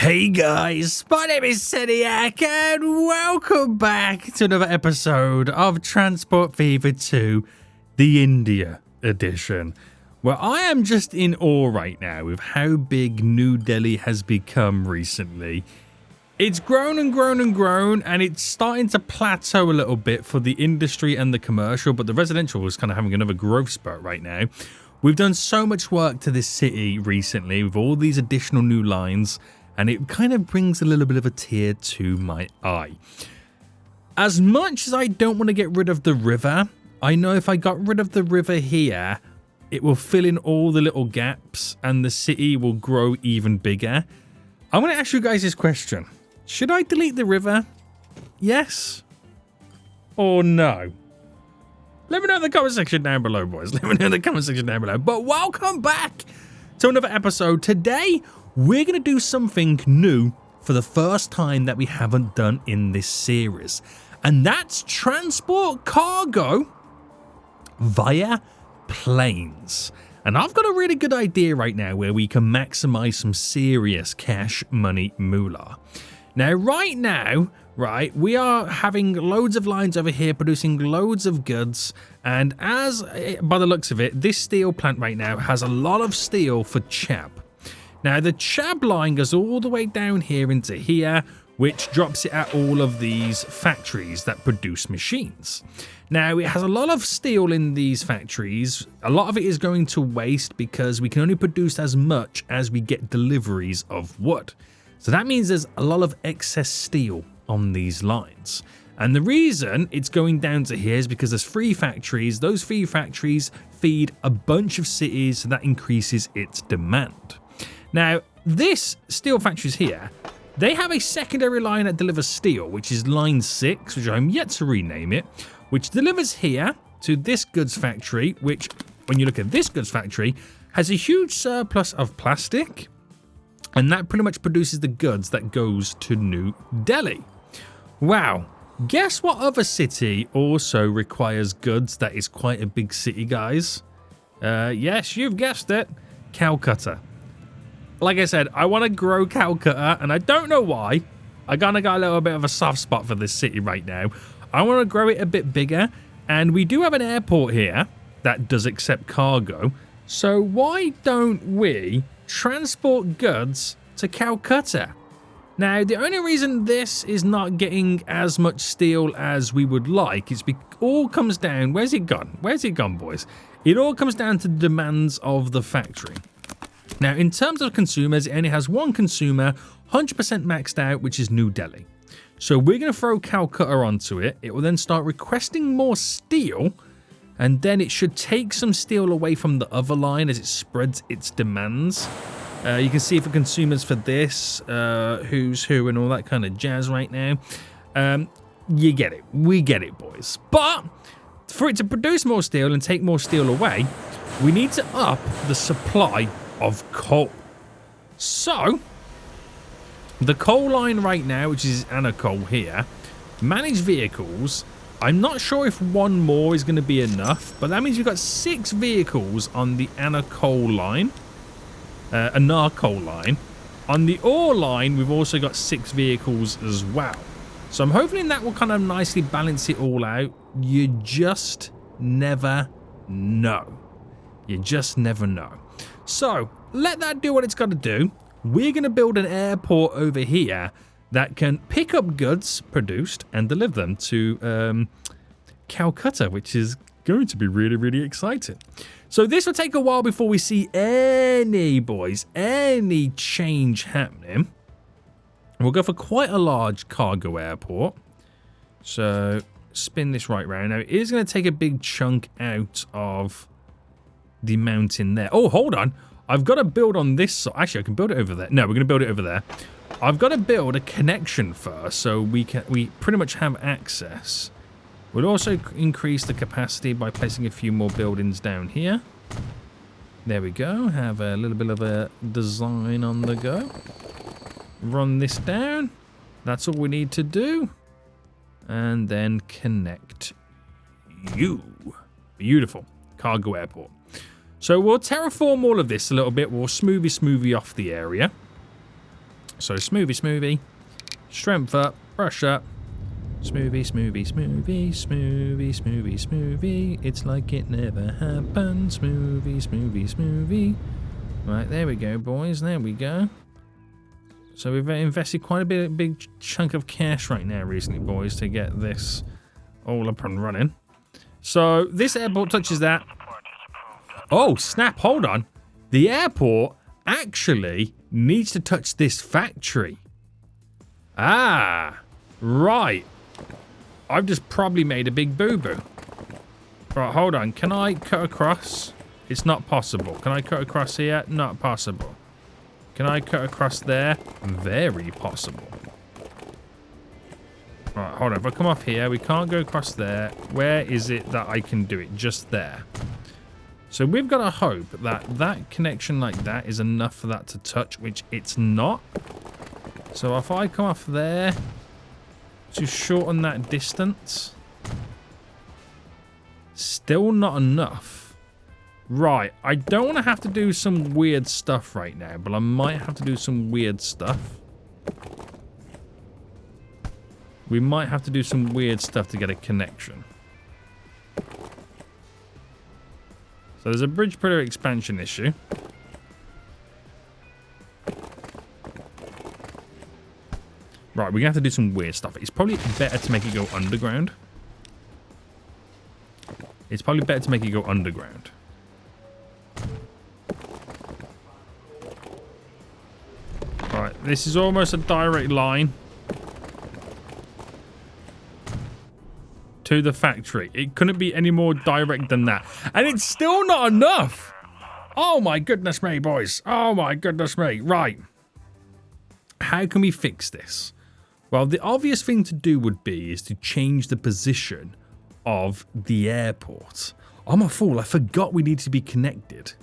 Hey guys, my name is Seniac and welcome back to another episode of Transport Fever 2, the India edition, where I am just in awe right now with how big New Delhi has become recently. It's grown and grown and grown, and it's starting to plateau a little bit for the industry and the commercial, but the residential is kind of having another growth spurt right now. We've done so much work to this city recently with all these additional new lines, and it kind of brings a little bit of a tear to my eye. As much as I don't want to get rid of the river, I know if I got rid of the river here, it will fill in all the little gaps and the city will grow even bigger. I'm going to ask you guys this question. Should I delete the river? Yes or no? Let me know in the comment section down below, boys. Let me know in the comment section down below. But welcome back to another episode. Today, we're going to do something new for the first time that we haven't done in this series. And that's transport cargo via planes. And I've got a really good idea right now where we can maximize some serious cash money moolah. Now, right now, we are having loads of lines over here producing loads of goods. And as by the looks of it, this steel plant right now has a lot of steel for chab. Now, the chab line goes all the way down here into here, which drops it at all of these factories that produce machines. Now, it has a lot of steel in these factories. A lot of it is going to waste because we can only produce as much as we get deliveries of wood. So that means there's a lot of excess steel on these lines. And the reason it's going down to here is because there's 3 factories. Those 3 factories feed a bunch of cities, so that increases its demand. Now, this steel factories here, they have a secondary line that delivers steel, which is line 6, which I'm yet to rename it, which delivers here to this goods factory, which, when you look at this goods factory, has a huge surplus of plastic, and that pretty much produces the goods that goes to New Delhi. Wow. Guess what other city also requires goods that is quite a big city, guys? Yes, you've guessed it. Calcutta. Like I said, I want to grow Calcutta, and I don't know why. I kind of got a little bit of a soft spot for this city right now. I want to grow it a bit bigger, and we do have an airport here that does accept cargo. So why don't we transport goods to Calcutta? Now, the only reason this is not getting as much steel as we would like is because it all comes down... Where's it gone? Where's it gone, boys? It all comes down to the demands of the factory. Now, in terms of consumers, it only has one consumer, 100% maxed out, which is New Delhi. So we're going to throw Calcutta onto it. It will then start requesting more steel, and then it should take some steel away from the other line as it spreads its demands. You can see for consumers for this, who's who and all that kind of jazz right now. You get it. We get it, boys. But for it to produce more steel and take more steel away, we need to up the supply of coal. So, the coal line right now, which is Anna Coal here, managed vehicles. I'm not sure if one more is going to be enough, but that means we've got 6 vehicles on the Anna Coal line. Anar coal line. On the ore line, we've also got 6 vehicles as well. So I'm hoping that will kind of nicely balance it all out. You just never know. You just never know. So let that do what it's got to do. We're going to build an airport over here that can pick up goods produced and deliver them to Calcutta, which is going to be really, really exciting. So this will take a while before we see any change happening. We'll go for quite a large cargo airport. So spin this right round. Now it is going to take a big chunk out of the mountain there. Oh, hold on. I've got to build on this side. Actually, I can build it over there. No, we're going to build it over there. I've got to build a connection first so we pretty much have access. We'll also increase the capacity by placing a few more buildings down here. There we go. Have a little bit of a design on the go. Run this down. That's all we need to do. And then connect you. Beautiful. Cargo airport. So we'll terraform all of this a little bit. We'll smoothie off the area. So smoothie. Strength up, brush up. Smoothie. It's like it never happened. Smoothie. Right, there we go, boys. There we go. So we've invested quite a big chunk of cash right now recently, boys, to get this all up and running. So this airport touches that. Oh, snap. Hold on. The airport actually needs to touch this factory. Ah, right. I've just probably made a big boo-boo. Right, hold on. Can I cut across? It's not possible. Can I cut across here? Not possible. Can I cut across there? Very possible. Right, hold on. If I come off here, we can't go across there. Where is it that I can do it? Just there. So we've got to hope that that connection like that is enough for that to touch, which it's not. So if I come off there to shorten that distance, still not enough. Right, I don't want to have to do some weird stuff right now, but I might have to do some weird stuff. We might have to do some weird stuff to get a connection. So there's a bridge pillar expansion issue. Right, we're going to have to do some weird stuff. It's probably better to make it go underground. Right, this is almost a direct line to the factory. It couldn't be any more direct than that. And it's still not enough. Oh my goodness me, boys. Oh my goodness me. Right. How can we fix this? Well, the obvious thing to do would be is to change the position of the airport. I'm a fool. I forgot we need to be connected.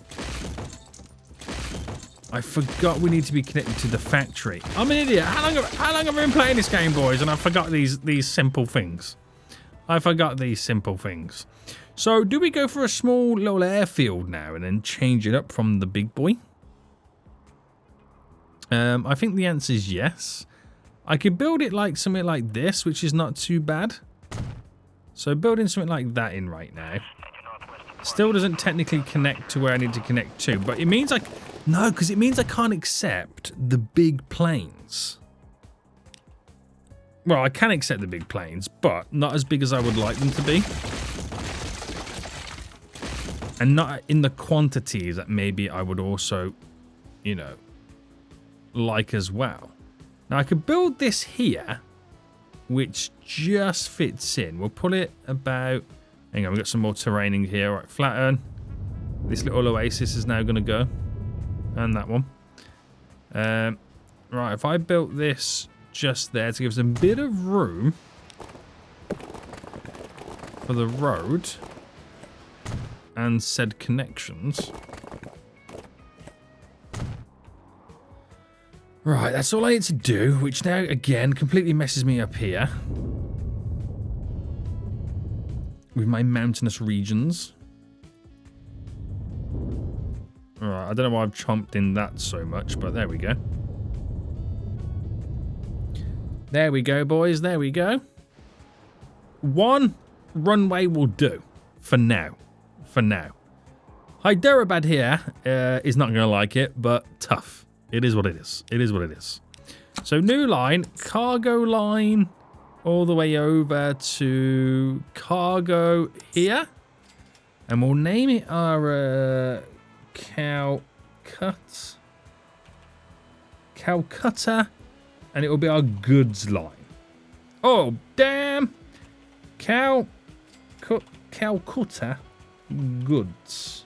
I forgot we need to be connected to the factory. I'm an idiot. How long have I been playing this game, boys? And I forgot these simple things. So, do we go for a small little airfield now and then change it up from the big boy? I think the answer is yes. I could build it like something like this, which is not too bad. So building something like that in right now. Still doesn't technically connect to where I need to connect to, but it means like, no, because it means I can't accept the big planes. Well, I can accept the big planes, but not as big as I would like them to be. And not in the quantities that maybe I would also, you know, like as well. Now I could build this here, which just fits in. We'll put it about, hang on, we've got some more terrain in here. Right, flatten. This little oasis is now going to go. And that one. Right, if I built this just there to give us a bit of room for the road and said connections. Right, that's all I need to do, which now, again, completely messes me up here. With my mountainous regions. Alright, I don't know why I've chomped in that so much, but there we go. There we go, boys, there we go. One runway will do. For now. Hyderabad here is not going to like it, but tough. It is what it is. So new line, cargo line, all the way over to cargo here. And we'll name it our Calcutta. And it will be our goods line. Oh, damn. Calcutta goods.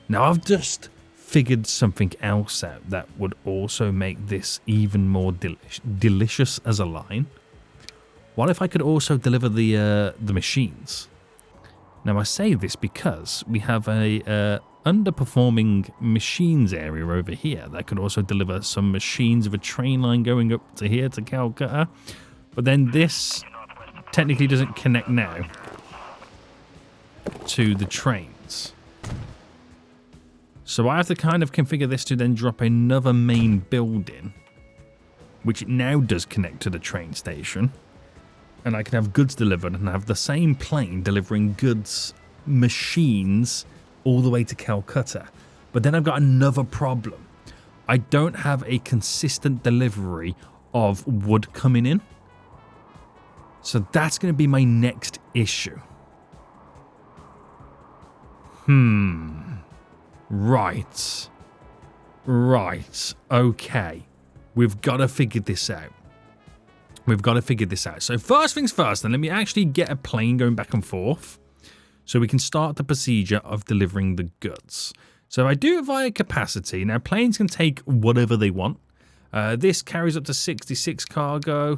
Now I've just figured something else out that would also make this even more delicious as a line. What if I could also deliver the machines? Now I say this because we have a underperforming machines area over here that could also deliver some machines of a train line going up to here to Calcutta. But then this technically doesn't connect now to the trains. So I have to kind of configure this to then drop another main building which it now does connect to the train station. And I can have goods delivered and have the same plane delivering goods, machines, all the way to Calcutta. But then I've got another problem. I don't have a consistent delivery of wood coming in. So that's going to be my next issue. Right. Okay. We've got to figure this out. So first things first, then let me actually get a plane going back and forth so we can start the procedure of delivering the goods. So I do it via capacity. Now, planes can take whatever they want. This carries up to 66 cargo.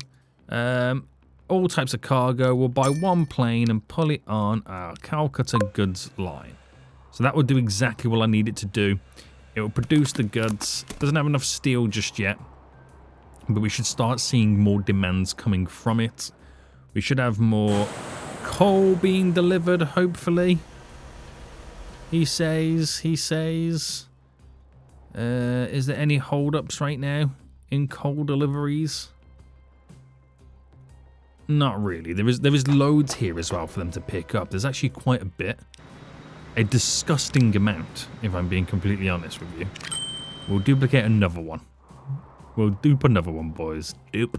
All types of cargo. We'll buy one plane and pull it on our Calcutta goods line. So that will do exactly what I need it to do. It will produce the goods. Doesn't have enough steel just yet, but we should start seeing more demands coming from it. We should have more coal being delivered, hopefully. He says. Is there any hold-ups right now in coal deliveries? Not really. There is loads here as well for them to pick up. There's actually quite a bit. A disgusting amount, if I'm being completely honest with you. We'll duplicate another one. We'll dupe another one, boys. Dupe.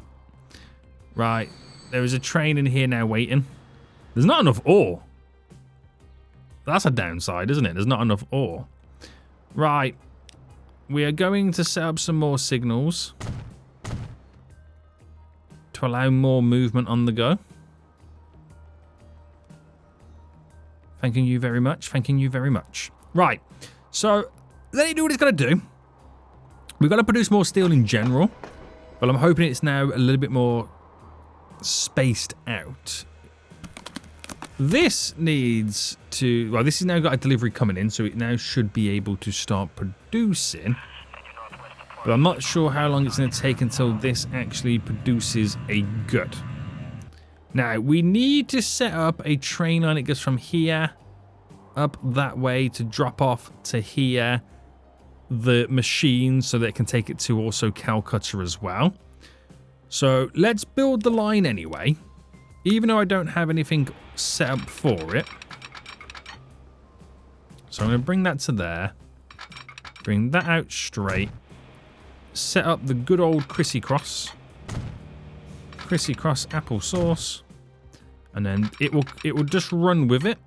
Right. There is a train in here now waiting. There's not enough ore. That's a downside, isn't it? There's not enough ore. Right. We are going to set up some more signals to allow more movement on the go. Thanking you very much. Right. So, let it do what it's going to do. We've got to produce more steel in general, but I'm hoping it's now a little bit more spaced out. This needs to... Well, this has now got a delivery coming in, so it now should be able to start producing. But I'm not sure how long it's going to take until this actually produces a good. Now, we need to set up a train line. It goes from here up that way to drop off to here. The machine so that it can take it to also Calcutta as well. So let's build the line anyway. Even though I don't have anything set up for it. So I'm going to bring that to there. Bring that out straight. Set up the good old crissy-cross. Crissy-cross applesauce. And then it will just run with it.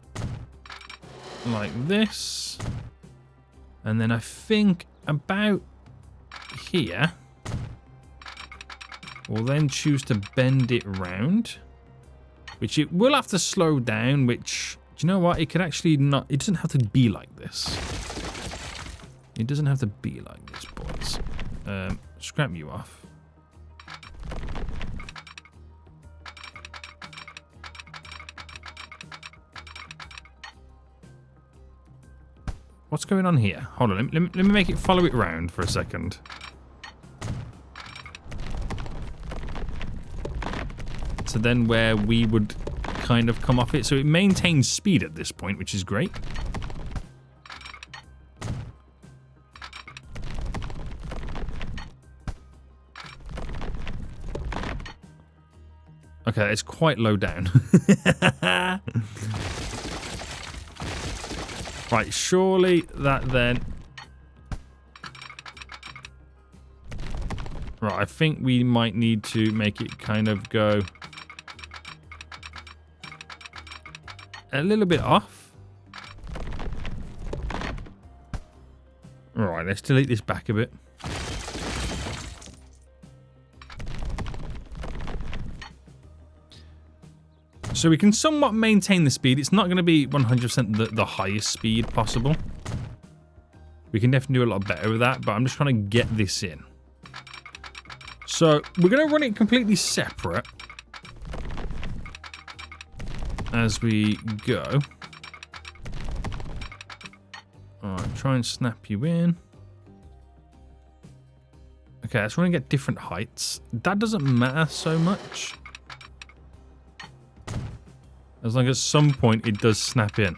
Like this. And then I think about here. We'll then choose to bend it round. Which it will have to slow down, which, do you know what? It could actually not, it doesn't have to be like this. It doesn't have to be like this, boys. Scrap you off. What's going on here? Hold on, let me make it follow it round for a second. So then where we would kind of come off it. So it maintains speed at this point, which is great. Okay, it's quite low down. Right, surely that then... Right, I think we might need to make it kind of go a little bit off. Alright, let's delete this back a bit. So we can somewhat maintain the speed. It's not going to be 100% the highest speed possible. We can definitely do a lot better with that, but I'm just trying to get this in. So we're going to run it completely separate as we go. Alright, try and snap you in. Okay, let's run and get different heights. That doesn't matter so much. As long as at some point it does snap in.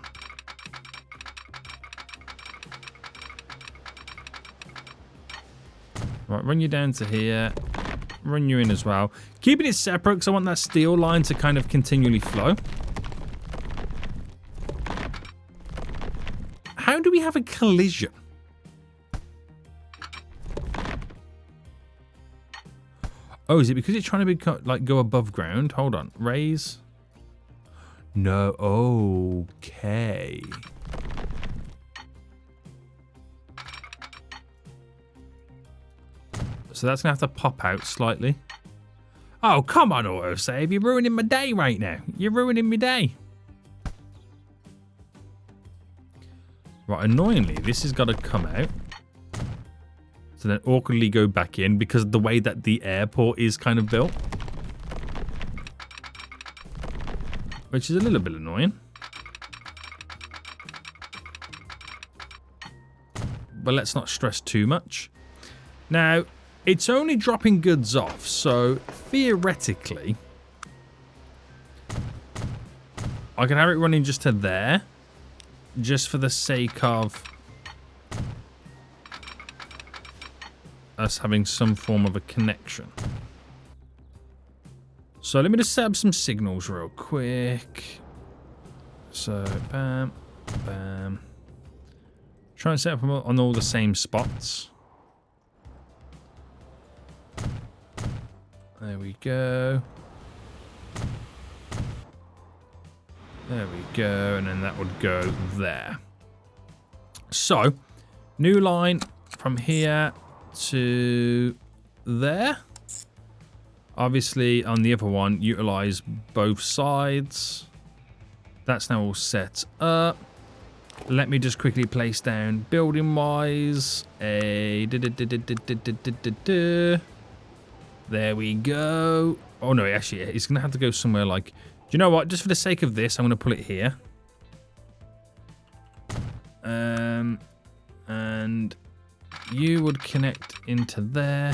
Right, run you down to here. run you in as well. Keeping it separate because I want that steel line to kind of continually flow. How do we have a collision? Oh, is it because it's trying to be like go above ground? Hold on. Raise. No. Okay. So that's going to have to pop out slightly. Oh, come on, autosave. You're ruining my day right now. You're ruining my day. Right, annoyingly, this has got to come out. So then awkwardly go back in because of the way that the airport is kind of built. Which is a little bit annoying. But let's not stress too much. Now, it's only dropping goods off, so theoretically, I can have it running just to there, just for the sake of us having some form of a connection. So let me just set up some signals real quick. So, bam, bam. Try and set up them on all the same spots. There we go. There we go, and then that would go there. So, new line from here to there. Obviously, on the other one, utilize both sides. That's now all set up. Let me just quickly place down building-wise a... There we go. Oh, no, actually, it's going to have to go somewhere like... Do you know what? Just for the sake of this, I'm going to put it here. And you would connect into there.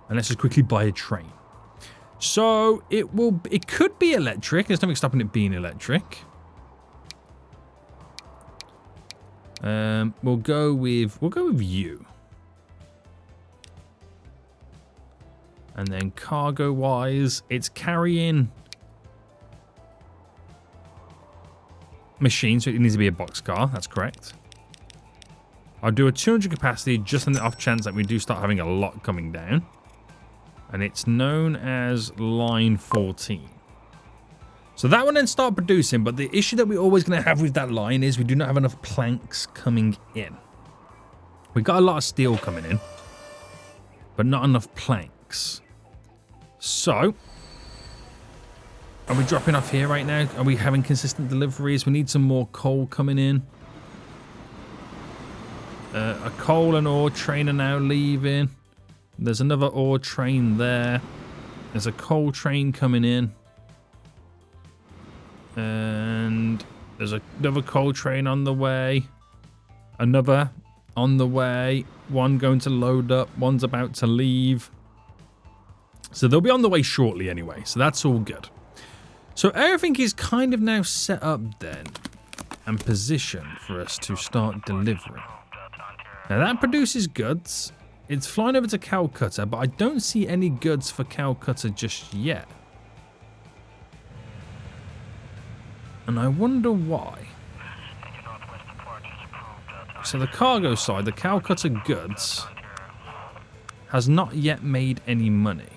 And let's just quickly buy a train. So it could be electric. There's nothing stopping it being electric. We'll go with you. And then cargo-wise, it's carrying machines, so it needs to be a boxcar. That's correct. I'll do a 200 capacity just on the off chance that we do start having a lot coming down. And it's known as line 14. So that one then start producing, but the issue that we're always going to have with that line is we do not have enough planks coming in. We've got a lot of steel coming in, but not enough planks. So, are we dropping off here right now? Are we having consistent deliveries? We need some more coal coming in. A coal and ore train are now leaving. There's another ore train there. There's a coal train coming in. And there's another coal train on the way. Another on the way. One going to load up. One's about to leave. So they'll be on the way shortly anyway. So that's all good. So everything is kind of now set up then and positioned for us to start delivering. Now that produces goods. It's flying over to Calcutta, but I don't see any goods for Calcutta just yet. And I wonder why. So the cargo side, the Calcutta goods, has not yet made any money.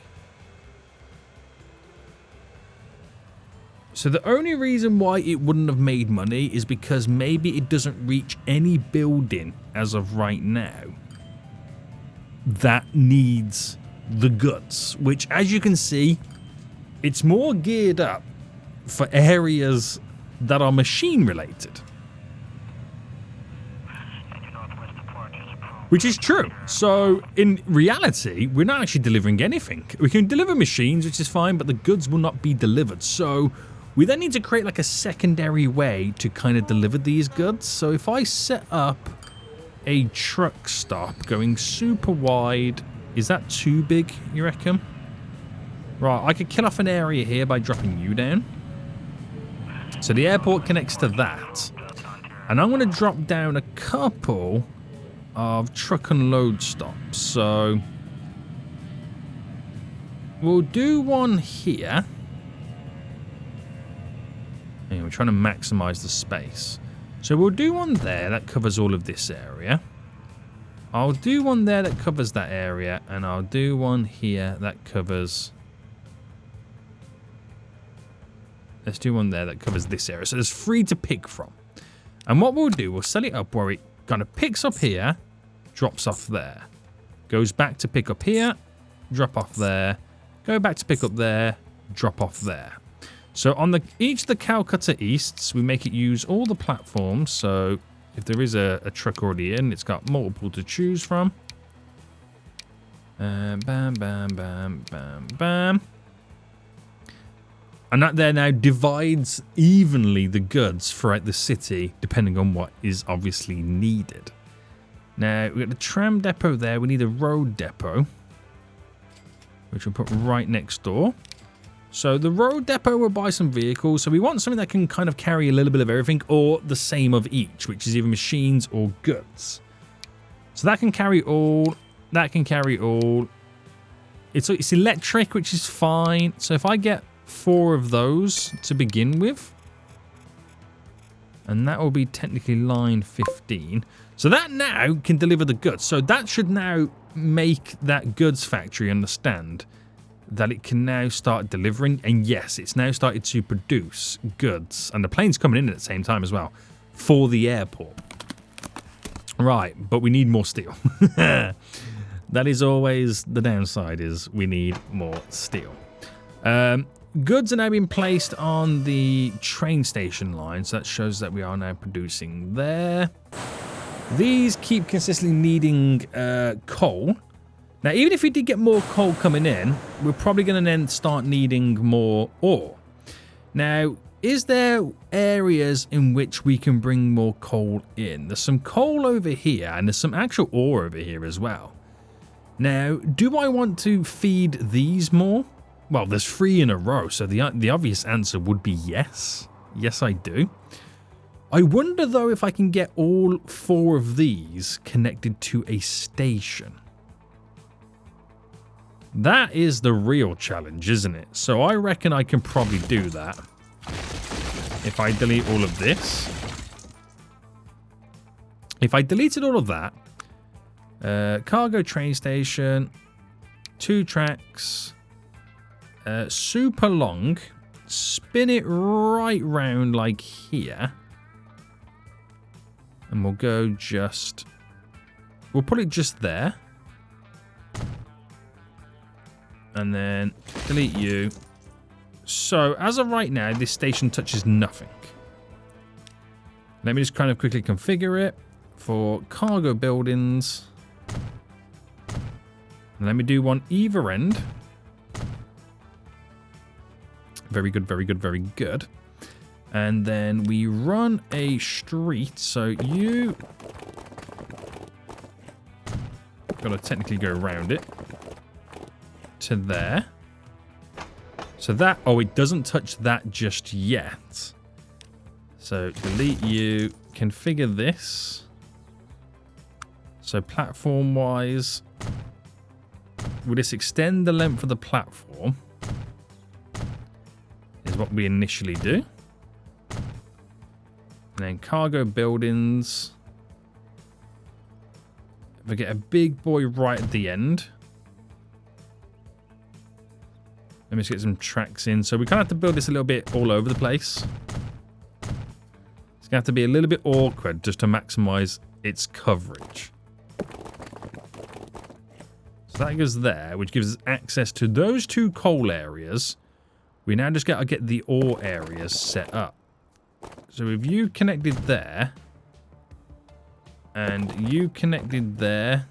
So the only reason why it wouldn't have made money is because maybe it doesn't reach any building as of right now that needs the goods, which, as you can see, it's more geared up for areas that are machine related, which is true. So in reality, we're not actually delivering anything. We can deliver machines, which is fine, but the goods will not be delivered. So we then need to create like a secondary way to kind of deliver these goods. So if I set up a truck stop going super wide, is that too big, you reckon? Right, I could kill off an area here by dropping you down. So the airport connects to that. And I'm going to drop down a couple of truck and load stops. So we'll do one here. And we're trying to maximize the space. So we'll do one there that covers all of this area. I'll do one there that covers that area. And I'll do one here that covers... Let's do one there that covers this area. So there's 3 to pick from. And what we'll do, we'll set it up where it kind of picks up here, drops off there. Goes back to pick up here, drop off there. Go back to pick up there, drop off there. So on each of the Calcutta Easts, we make it use all the platforms. So if there is a truck already in, it's got multiple to choose from. Bam, bam, bam, bam, bam. And that there now divides evenly the goods throughout the city, depending on what is obviously needed. Now, we've got the tram depot there. We need a road depot, which we'll put right next door. So the road depot will buy some vehicles. So we want something that can kind of carry a little bit of everything or the same of each, which is either machines or goods. So that can carry all. That can carry all. It's electric, which is fine. So if I get 4 of those to begin with, and that will be technically line 15. So that now can deliver the goods. So that should now make that goods factory understand that it can now start delivering. And yes, it's now started to produce goods. And the plane's coming in at the same time as well for the airport. Right, but we need more steel. That is always the downside, is we need more steel. Goods are now being placed on the train station line, so that shows that we are now producing there. These keep consistently needing coal. Now, even if we did get more coal coming in, we're probably going to then start needing more ore. Now, is there areas in which we can bring more coal in? There's some coal over here, and there's some actual ore over here as well. Now, do I want to feed these more? Well, there's 3 in a row, so the obvious answer would be yes. Yes, I do. I wonder, though, if I can get all 4 of these connected to a station. That is the real challenge, isn't it? So I reckon I can probably do that. If I delete all of this. If I deleted all of that. Cargo train station. 2 tracks. Super long. Spin it right round like here. And we'll go just... We'll put it just there. And then delete you. So, as of right now, this station touches nothing. Let me just kind of quickly configure it for cargo buildings. And let me do one either end. Very good, very good, very good. And then we run a street. So you... Got to technically go around it. To there. So that... Oh, it doesn't touch that just yet. So delete you. Configure this. So platform-wise... Will this extend the length of the platform? Is what we initially do. And then cargo buildings. If I get a big boy right at the end. Let me just get some tracks in. So we kind of have to build this a little bit all over the place. It's going to have to be a little bit awkward just to maximize its coverage. So that goes there, which gives us access to those 2 coal areas. We now just got to get the ore areas set up. So if you connected there, and you connected there,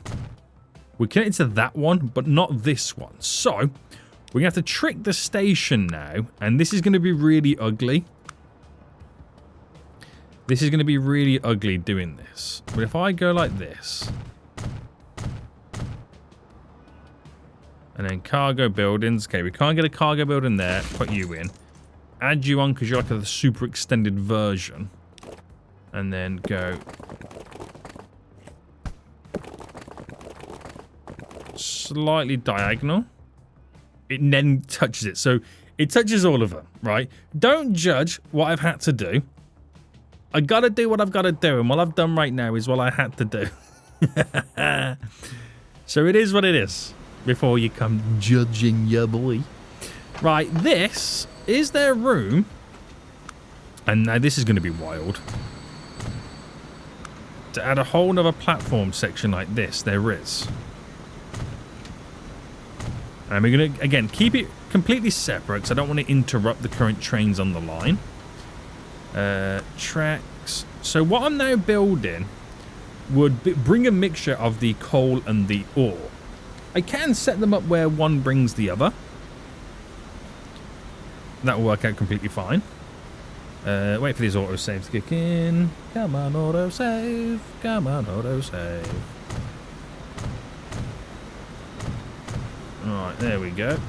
we're connected to that one, but not this one. So we're going to have to trick the station now, and this is going to be really ugly. This is going to be really ugly doing this. But if I go like this, and then cargo buildings. Okay, we can't get a cargo building there. Put you in. Add you on because you're like a super extended version. And then go. Slightly diagonal. it then touches it. So it touches all of them, right? Don't judge what I've had to do. I gotta do what I've got to do, and what I've done right now is what I had to do. So it is what it is, before you come judging your boy. Right, this is their room. And now this is going to be wild. To add a whole nother platform section like this, there is. And we're going to, again, keep it completely separate because I don't want to interrupt the current trains on the line. Tracks. So what I'm now building would bring a mixture of the coal and the ore. I can set them up where one brings the other. That will work out completely fine. Wait for these autosaves to kick in. Come on, autosave. Come on, autosave. Alright, there we go.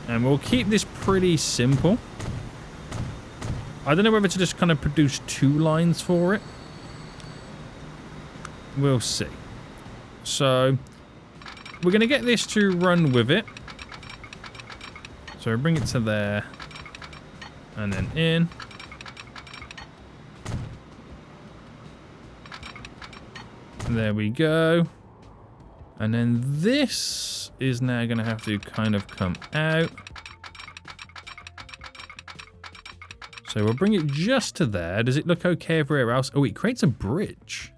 And we'll keep this pretty simple. I don't know whether to just kind of produce 2 lines for it. We'll see. So, we're going to get this to run with it. So, bring it to there. And then in. There we go. And then this is now going to have to kind of come out. So we'll bring it just to there. Does it look okay everywhere else? Oh, it creates a bridge.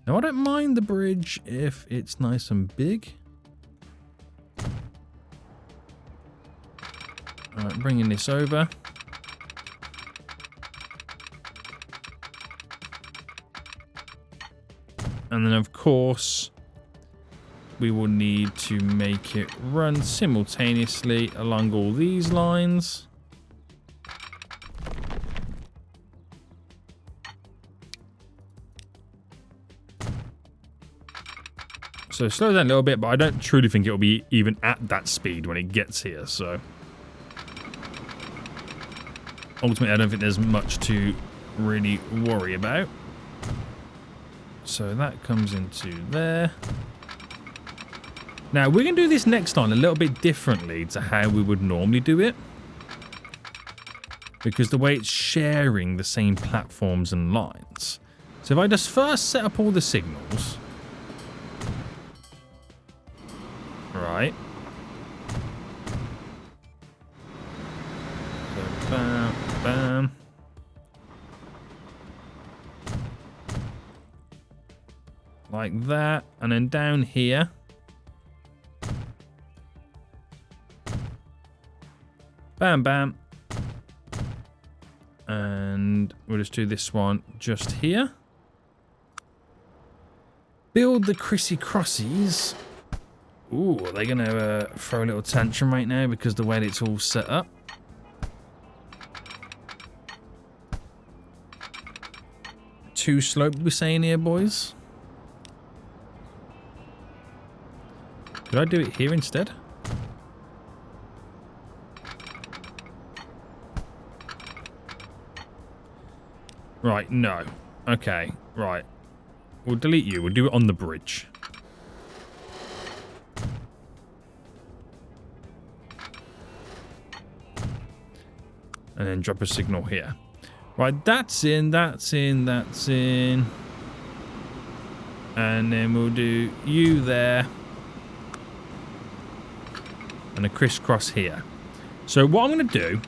Now, I don't mind the bridge if it's nice and big. All right, bringing this over. And then, of course, we will need to make it run simultaneously along all these lines. So slow down a little bit, but I don't truly think it'll be even at that speed when it gets here, so ultimately I don't think there's much to really worry about. So that comes into there. Now we're going to do this next line a little bit differently to how we would normally do it, because the way it's sharing the same platforms and lines. So if I just first set up all the signals. Right. So bam, bam. Like that. And then down here. Bam, bam. And we'll just do this one just here. Build the Chrissy Crossies. Ooh, are they going to throw a little tantrum right now because the way it's all set up? Too slope, we're saying here, boys? Could I do it here instead? Right, no. Okay, right. We'll delete you. We'll do it on the bridge. And then drop a signal here. Right, that's in, that's in, that's in. And then we'll do you there. And a crisscross here. So what I'm going to do,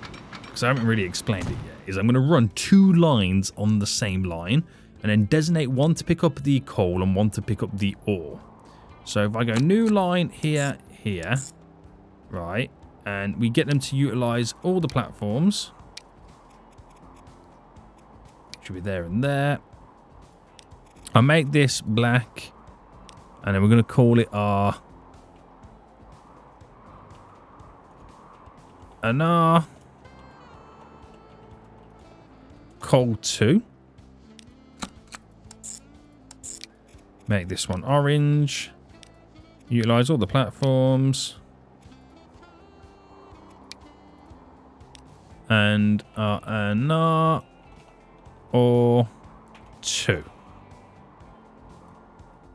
because I haven't really explained it yet, is I'm going to run 2 lines on the same line. And then designate one to pick up the coal and one to pick up the ore. So if I go new line here, here. Right. And we get them to utilize all the platforms. Should be there and there. I'll make this black. And then we're going to call it our... an R. Coal 2. Make this one orange. Utilize all the platforms. And R or 2.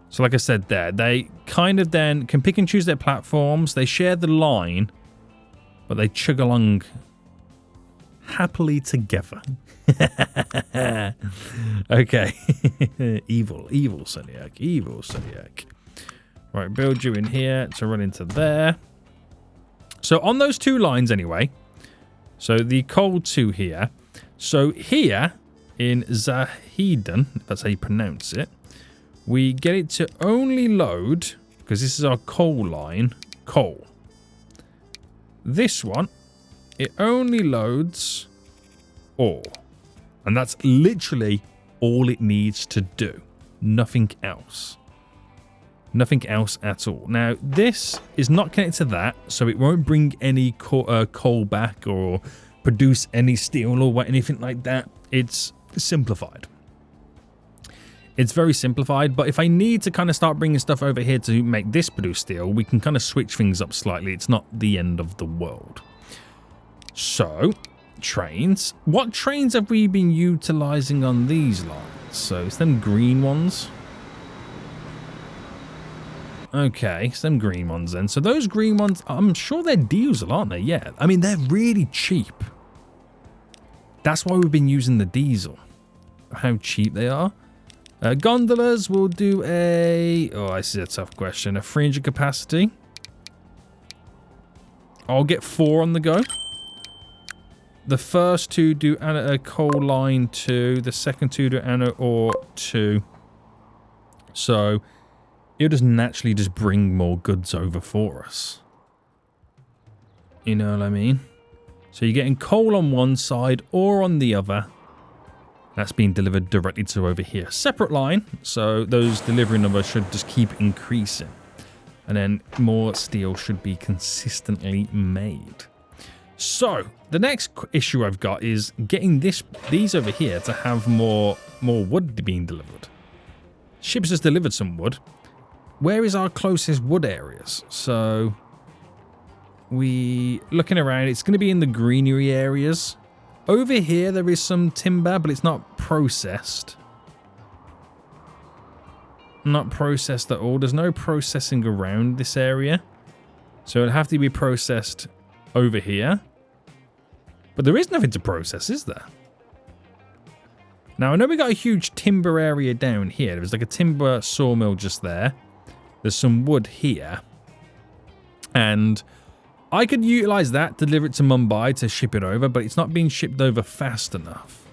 So So like I said there, they kind of then can pick and choose their platforms. They share the line, but they chug along happily together. Okay. Evil Seniac. Evil Seniac. Right, build you in here to run into there. So on those two lines anyway. So the coal 2 here. So here in Zahedin, if that's how you pronounce it, we get it to only load, because this is our coal line, coal. This one, it only loads ore. And that's literally all it needs to do. Nothing else. Nothing else at all. Now, this is not connected to that, so it won't bring any coal back or produce any steel or anything like that. It's simplified. It's very simplified, but if I need to kind of start bringing stuff over here to make this produce steel, we can kind of switch things up slightly. It's not the end of the world. So, trains. What trains have we been utilizing on these lines? So, it's them green ones. Okay, it's them green ones then. So, those green ones, I'm sure they're diesel, aren't they? Yeah. I mean, they're really cheap. That's why we've been using the diesel. How cheap they are. Gondolas will do a... Oh, this is a tough question. A 300 capacity. I'll get 4 on the go. The first 2 do a coal line 2. The second 2 do an ore 2. So, it'll just naturally just bring more goods over for us. You know what I mean? So you're getting coal on one side or on the other. That's being delivered directly to over here. Separate line, so those delivery numbers should just keep increasing. And then more steel should be consistently made. So, the next issue I've got is getting these over here to have more wood being delivered. Ships has delivered some wood. Where is our closest wood areas? So, looking around, it's going to be in the greenery areas. Over here, there is some timber, but it's not processed. Not processed at all. There's no processing around this area. So it'll have to be processed over here. But there is nothing to process, is there? Now, I know we got a huge timber area down here. There's like a timber sawmill just there. There's some wood here. And I could utilize that, deliver it to Mumbai to ship it over, but it's not being shipped over fast enough.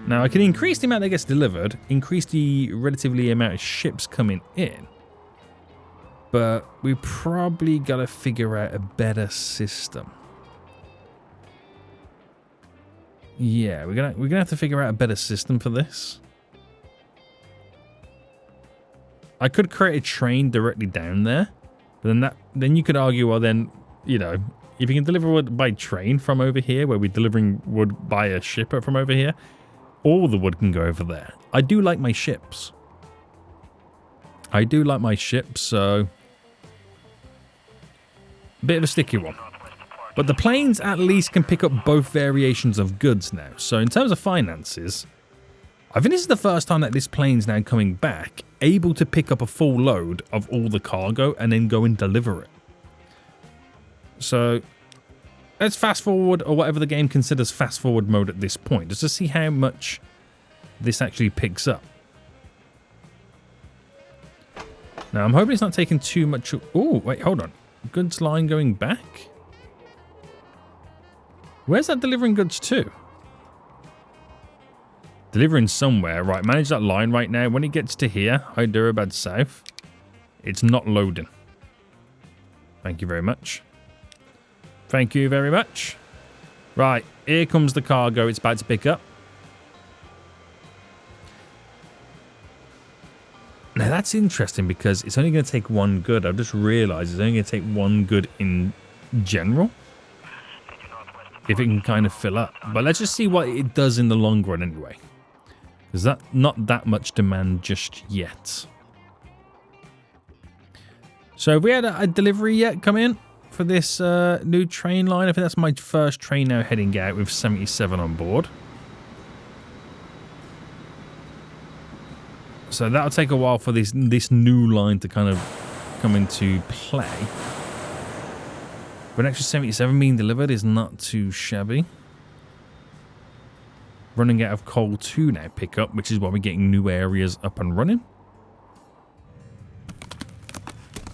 Now, I can increase the amount that gets delivered, increase the relatively amount of ships coming in, but we probably got to figure out a better system. Yeah, we're gonna have to figure out a better system for this. I could create a train directly down there. But then you could argue, well then, you know, if you can deliver wood by train from over here, where we're delivering wood by a shipper from over here, all the wood can go over there. I do like my ships. So bit of a sticky one. But the planes at least can pick up both variations of goods now. So in terms of finances, I think this is the first time that this plane's now coming back, able to pick up a full load of all the cargo and then go and deliver it. So let's fast forward, or whatever the game considers fast forward mode at this point, just to see how much this actually picks up. Now, I'm hoping it's not taking too much... Oh, wait, hold on. Goods line going back? Where's that delivering goods to? Delivering somewhere. Right, manage that line right now. When it gets to here, Hyderabad South, it's not loading. Thank you very much. Thank you very much. Right, here comes the cargo it's about to pick up. Now, that's interesting because it's only going to take one good. I've just realized it's only going to take one good in general, if it can kind of fill up. But let's just see what it does in the long run anyway. There's not that much demand just yet. So have we had a delivery yet come in for this new train line? I think that's my first train now heading out with 77 on board. So that'll take a while for this new line to kind of come into play. But an extra 77 being delivered is not too shabby. Running out of coal 2 now pick up, which is why we're getting new areas up and running.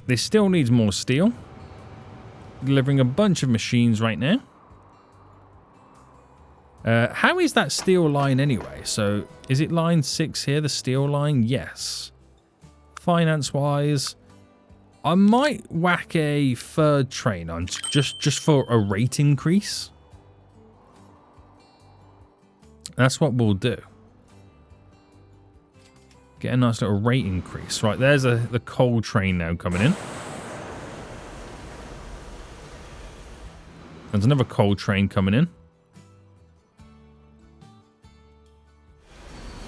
This still needs more steel. Delivering a bunch of machines right now. How is that steel line anyway? So, is it line 6 here, the steel line? Yes. Finance-wise, I might whack a third train on just for a rate increase. That's what we'll do. Get a nice little rate increase. Right, there's the coal train now coming in. There's another coal train coming in.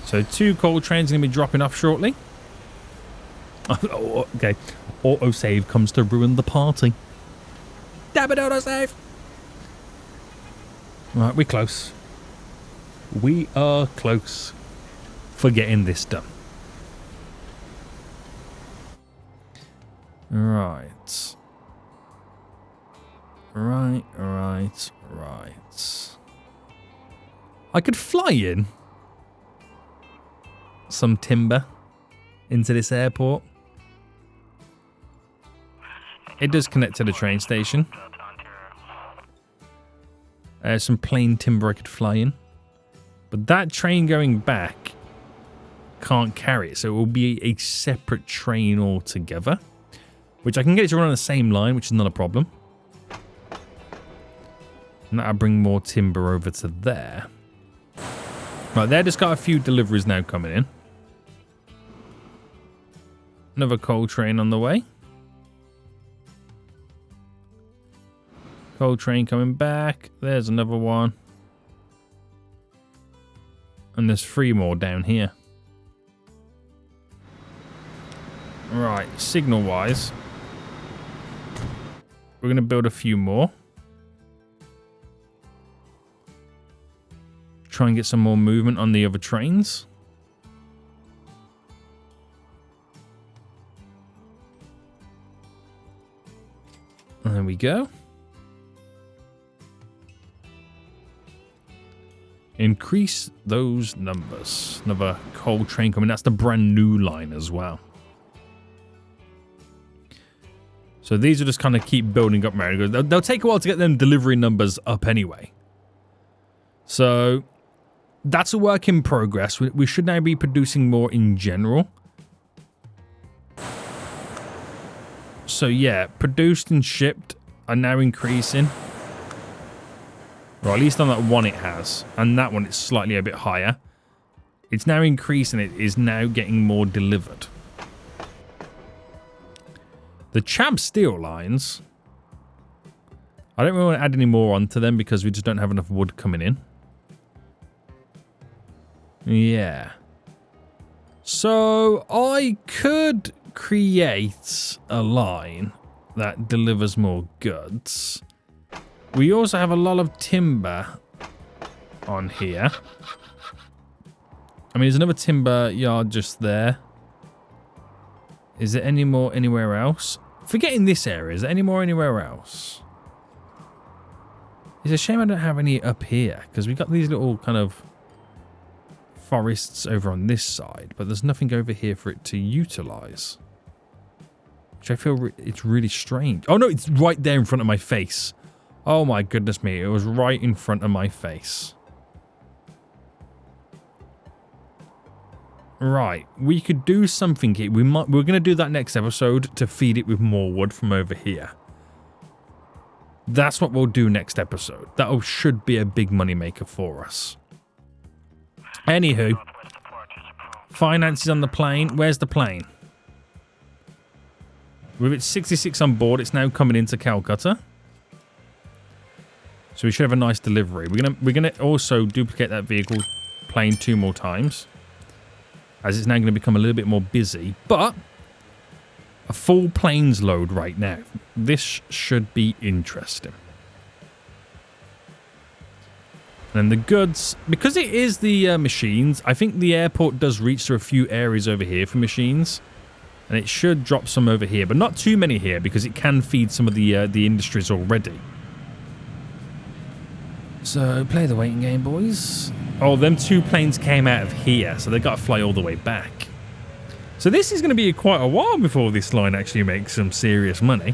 So 2 coal trains are going to be dropping off shortly. Oh, okay. Autosave comes to ruin the party. Damn it, autosave! Right, we're close. We are close for getting this done. Right. Right. I could fly in some timber into this airport. It does connect to the train station. Some plain timber I could fly in. But that train going back can't carry it, so it will be a separate train altogether. Which I can get it to run on the same line, which is not a problem. And that'll bring more timber over to there. Right, there just got a few deliveries now coming in. Another coal train on the way. Coal train coming back. There's another one. And there's 3 more down here. Right, signal-wise, we're going to build a few more. Try and get some more movement on the other trains. There we go. Increase those numbers. Another coal train coming. That's the brand new line as well. So these will just kind of keep building up. They'll take a while to get them delivery numbers up anyway. So that's a work in progress. We should now be producing more in general. So yeah, produced and shipped are now increasing. Or at least on that one it has. And that one it's slightly a bit higher. It's now increasing. It is now getting more delivered. The Chab steel lines, I don't really want to add any more onto them because we just don't have enough wood coming in. Yeah. So I could create a line that delivers more goods. We also have a lot of timber on here. I mean, there's another timber yard just there. Is there any more anywhere else? Forgetting this area, is there any more anywhere else? It's a shame I don't have any up here, because we got these little kind of forests over on this side, but there's nothing over here for it to utilize. Which I feel it's really strange. Oh no, it's right there in front of my face. Oh my goodness me, it was right in front of my face. Right, we could do something here. We're going to do that next episode to feed it with more wood from over here. That's what we'll do next episode. That should be a big money maker for us. Anywho, finances on the plane. Where's the plane? With its 66 on board, it's now coming into Calcutta. So we should have a nice delivery. We're gonna also duplicate that vehicle plane 2 more times, as it's now going to become a little bit more busy. But a full planes load right now. This should be interesting. And the goods, because it is the machines, I think the airport does reach to a few areas over here for machines. And it should drop some over here, but not too many here because it can feed some of the industries already. So, play the waiting game, boys. Oh, them 2 planes came out of here, so they got to fly all the way back. So this is going to be quite a while before this line actually makes some serious money.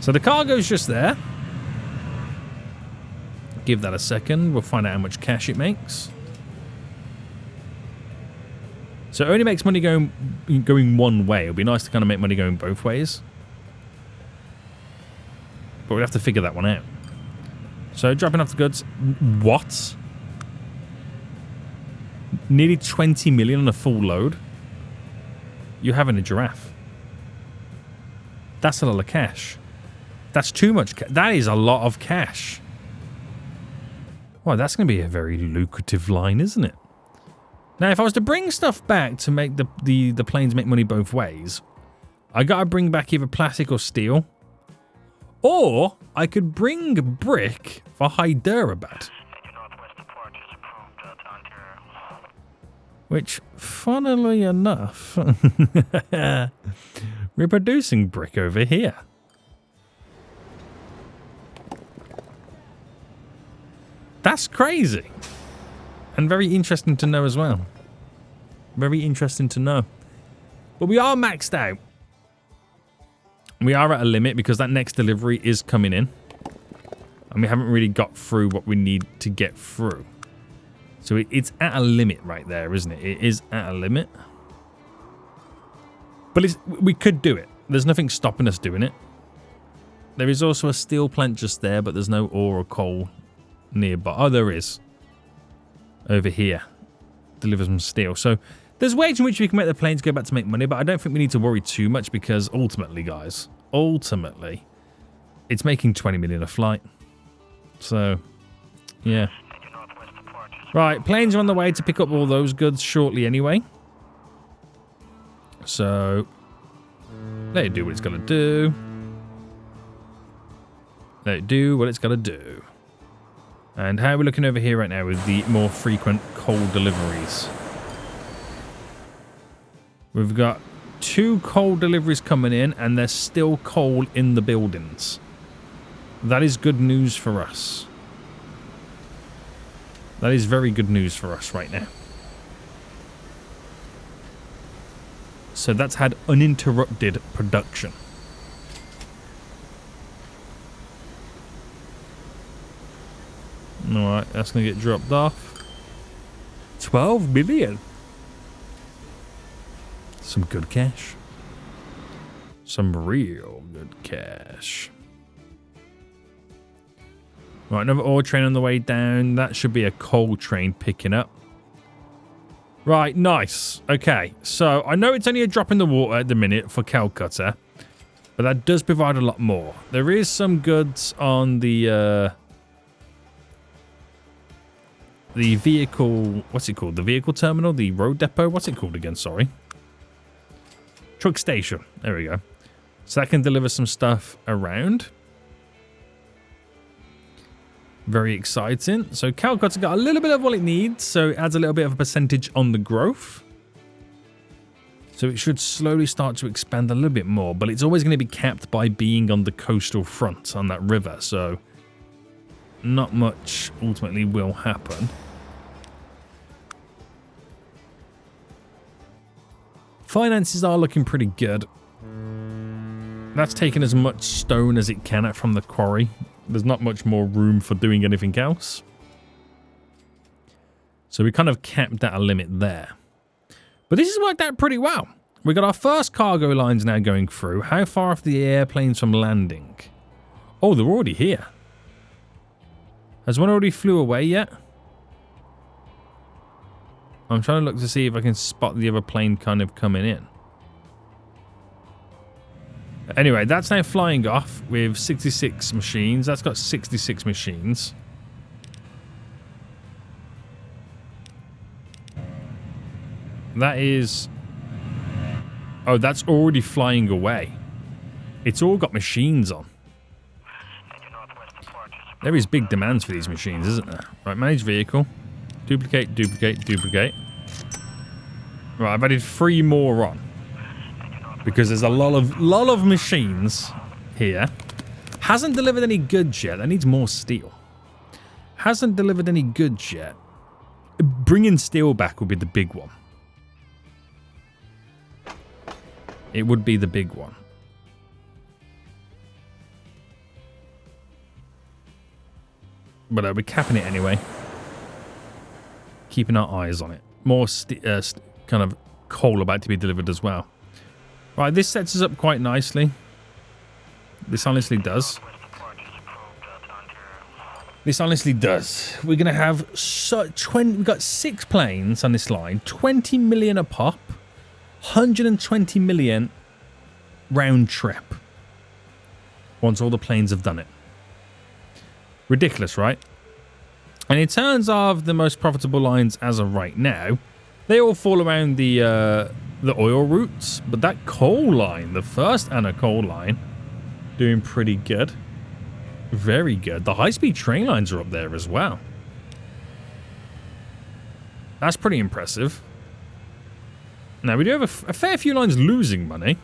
So the cargo's just there. Give that a second. We'll find out how much cash it makes. So it only makes money going one way. It would be nice to kind of make money going both ways. But we'd have to figure that one out. So dropping off the goods. What? Nearly 20 million on a full load. You're having a giraffe. That's a lot of cash. That's too much. That is a lot of cash. Well, that's going to be a very lucrative line, isn't it? Now, if I was to bring stuff back to make the planes make money both ways, I got to bring back either plastic or steel. Or I could bring brick for Hyderabad. Which, funnily enough, we're producing brick over here. That's crazy. And very interesting to know as well. Very interesting to know. But we are maxed out. We are at a limit because that next delivery is coming in. And we haven't really got through what we need to get through. So it's at a limit right there, isn't it? It is at a limit. But we could do it. There's nothing stopping us doing it. There is also a steel plant just there, but there's no ore or coal nearby. Oh, there is. Over here. Delivers some steel. So there's ways in which we can make the planes go back to make money, but I don't think we need to worry too much because ultimately, guys, it's making 20 million a flight. So, yeah. Right, planes are on the way to pick up all those goods shortly anyway. So, let it do what it's going to do. Let it do what it's got to do. And how are we looking over here right now with the more frequent coal deliveries? We've got 2 coal deliveries coming in, and there's still coal in the buildings. That is good news for us. That is very good news for us right now. So that's had uninterrupted production. Alright, that's going to get dropped off. 12 million. Some good cash. Some real good cash. Right, another ore train on the way down. That should be a coal train picking up. Right, nice. Okay, so I know it's only a drop in the water at the minute for Calcutta, but that does provide a lot more. There is some goods on the vehicle, what's it called? The vehicle terminal, the road depot. What's it called again? Sorry. Truck station. There we go. So that can deliver some stuff around. Very exciting. So Calcutta's got a little bit of what it needs, so it adds a little bit of a percentage on the growth. So it should slowly start to expand a little bit more, but it's always going to be capped by being on the coastal front on that river, so not much ultimately will happen. Finances are looking pretty good. That's taken as much stone as it can from the quarry. There's not much more room for doing anything else. So we kind of capped at a limit there. But this has worked out pretty well. We got our first cargo lines now going through. How far off the airplanes from landing? Oh, they're already here. Has one already flew away yet? I'm trying to look to see if I can spot the other plane kind of coming in. Anyway, that's now flying off with 66 machines. That's got 66 machines. That is... Oh, that's already flying away. It's all got machines on. There is big demands for these machines, isn't there? Right, manage vehicle. Duplicate, duplicate, duplicate. Right, I've added 3 more on. Because there's a lot of machines here. Hasn't delivered any goods yet. That needs more steel. Hasn't delivered any goods yet. Bringing steel back would be the big one. It would be the big one. But we're capping it anyway. Keeping our eyes on it. More kind of coal about to be delivered as well. Right, this sets us up quite nicely. This honestly does. This honestly does. We're going to have we've got 6 planes on this line. 20 million a pop. 120 million round trip. Once all the planes have done it. Ridiculous, right? And in terms of the most profitable lines as of right now, they all fall around the oil routes. But that coal line, the first Anna coal line, doing pretty good. Very good. The high-speed train lines are up there as well. That's pretty impressive. Now, we do have a fair few lines losing money.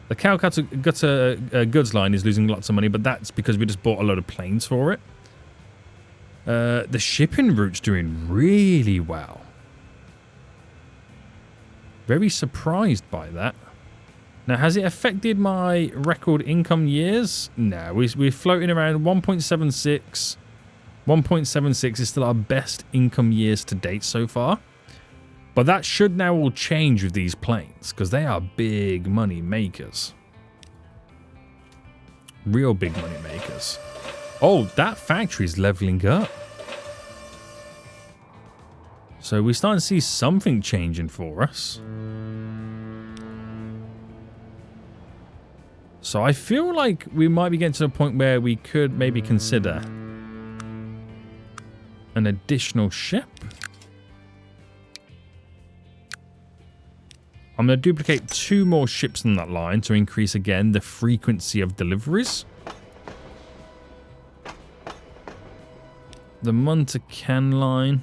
The Calcutta goods line is losing lots of money, but that's because we just bought a load of planes for it. The shipping route's doing really well. Very surprised by that. Now, has it affected my record income years? No, we're floating around 1.76. 1.76 is still our best income years to date so far. But that should now all change with these planes, because they are big money makers. Real big money makers. Oh, that factory's leveling up. So we're starting to see something changing for us. So I feel like we might be getting to the point where we could maybe consider an additional ship. I'm going to duplicate 2 more ships on that line to increase again the frequency of deliveries. The Munta Can line.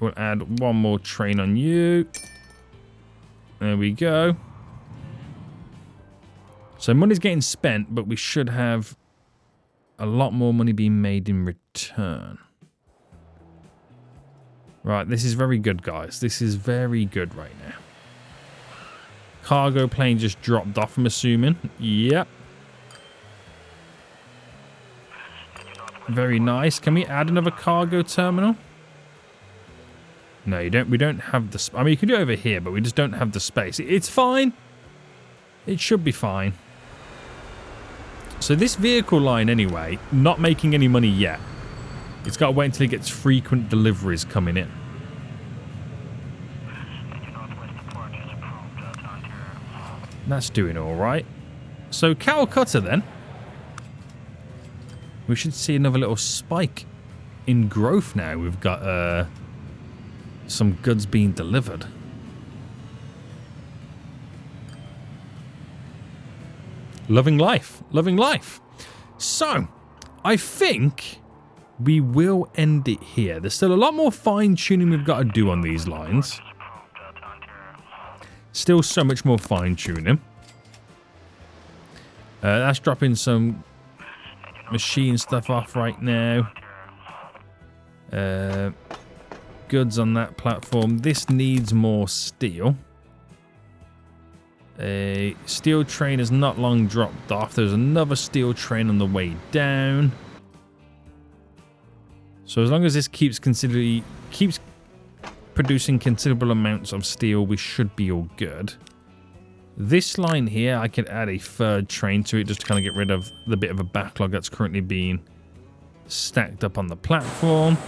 We'll add 1 more train on you. There we go. So money's getting spent, but we should have a lot more money being made in return. Right, this is very good, guys. This is very good right now. Cargo plane just dropped off, I'm assuming. Yep. Very nice. Can we add another cargo terminal? No, you don't. We don't have the... I mean, you can do it over here, but we just don't have the space. It's fine. It should be fine. So this vehicle line, anyway, not making any money yet. It's got to wait until it gets frequent deliveries coming in. That's doing all right. So Calcutta, then. We should see another little spike in growth now. We've got... some goods being delivered. Loving life. Loving life. So, I think we will end it here. There's still a lot more fine-tuning we've got to do on these lines. Still so much more fine-tuning. That's dropping some machine stuff off right now. Goods on that platform. This needs more steel. A steel train has not long dropped off. There's another steel train on the way down. So as long as this keeps producing considerable amounts of steel, we should be all good. This line here, I could add a 3rd train to it just to kind of get rid of the bit of a backlog that's currently being stacked up on the platform.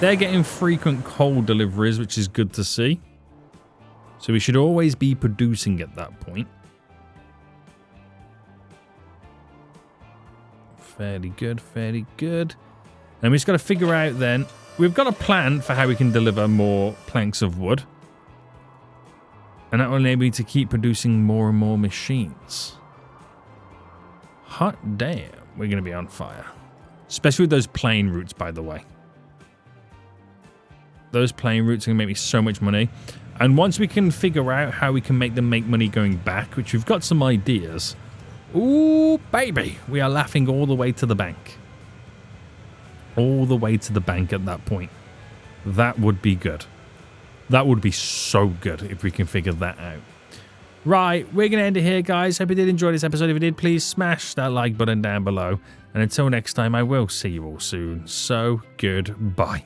They're getting frequent coal deliveries, which is good to see. So we should always be producing at that point. Fairly good, fairly good. And we just got to figure out then, we've got a plan for how we can deliver more planks of wood. And that will enable me to keep producing more and more machines. Hot damn, we're going to be on fire. Especially with those plane routes, by the way. Those plane routes are going to make me so much money. And once we can figure out how we can make them make money going back, which we've got some ideas. Ooh, baby. We are laughing all the way to the bank. All the way to the bank at that point. That would be good. That would be so good if we can figure that out. Right, we're going to end it here, guys. Hope you did enjoy this episode. If you did, please smash that like button down below. And until next time, I will see you all soon. So, goodbye.